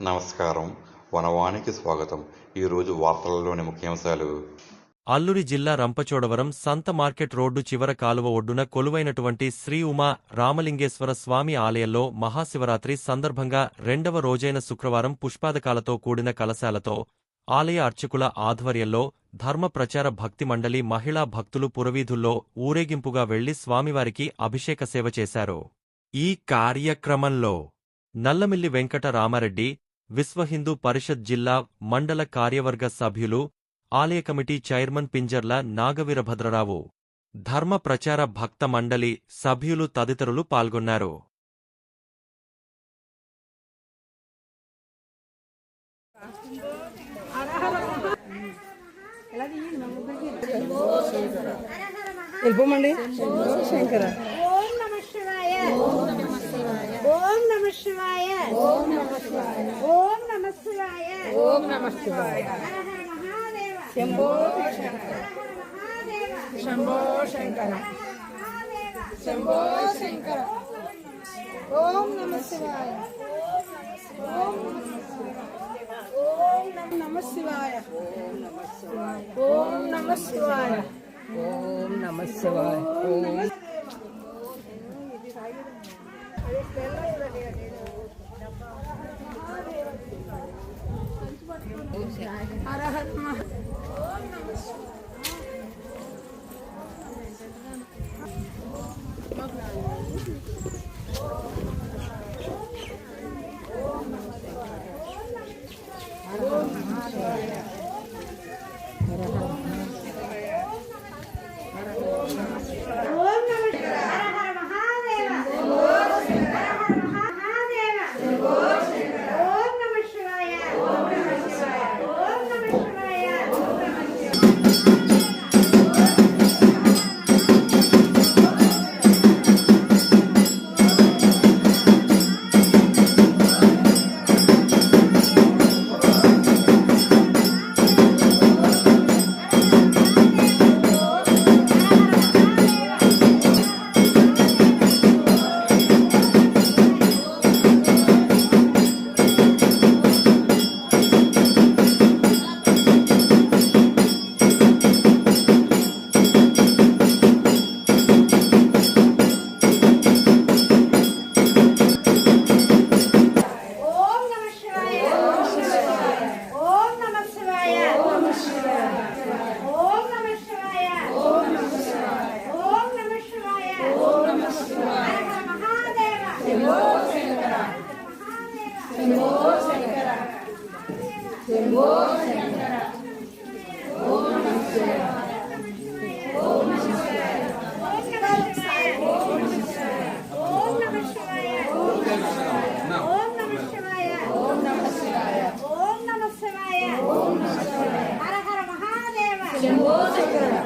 నమస్కారం. వనవానికి స్వాగతం. ఈరోజు వార్తలలోని ముఖ్యాంశాలు. అల్లూరి జిల్లా రంపచోడవరం సంత మార్కెట్ రోడ్డు చివర కాలువ ఒడ్డున కొలువైనటువంటి శ్రీ ఉమా రామలింగేశ్వర స్వామి ఆలయంలో మహాశివరాత్రి సందర్భంగా రెండవ రోజైన శుక్రవారం పుష్పాదకాలతో కూడిన కలశాలతో ఆలయ అర్చకుల ఆధ్వర్యంలో ధర్మ ప్రచార భక్తి మండలి మహిళా భక్తులు పురవీధుల్లో ఊరేగింపుగా వెళ్లి స్వామివారికి అభిషేక సేవ చేశారు. ఈ కార్యక్రమంలో నల్లమిల్లి వెంకట రామారెడ్డి, విశ్వ హిందూ పరిషత్ జిల్లా మండల కార్యవర్గ సభ్యులు, ఆలయ కమిటీ చైర్మన్ పింజర్ల నాగవీరభద్రరావు, ధర్మ ప్రచార భక్త మండలి సభ్యులు తదితరులు పాల్గొన్నారు. ఓం నమః శివాయ. ఓం నమః శివాయ. ఓం నమః శివాయ. ఓం నమః శివాయ. హర హర మహాదేవ. శంభో శంకర. శంభో శంకర. శంభో శంకర. ఓం నమః శివాయ. ఓం నమః శివాయ. ఓం నమః శివాయ. ఓం నమః శివాయ. ఓం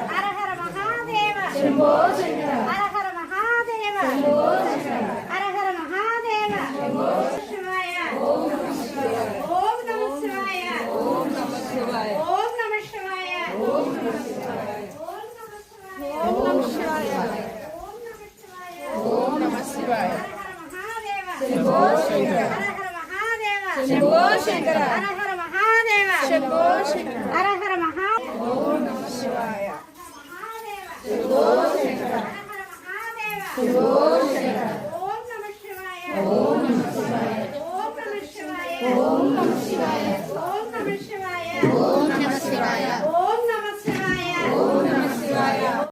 హర హర శంభో శంకర. హర హర మహాదేవ. శంభో శంకర. హర హర మహా. ఓం నమః శివాయ. శంభో శంకర. హర హర మహాదేవ. శంభో శంకర. ఓం నమః శివాయ. ఓం నమః శివాయ. ఓం నమః శివాయ. ఓం నమః శివాయ. ఓం నమః శివాయ.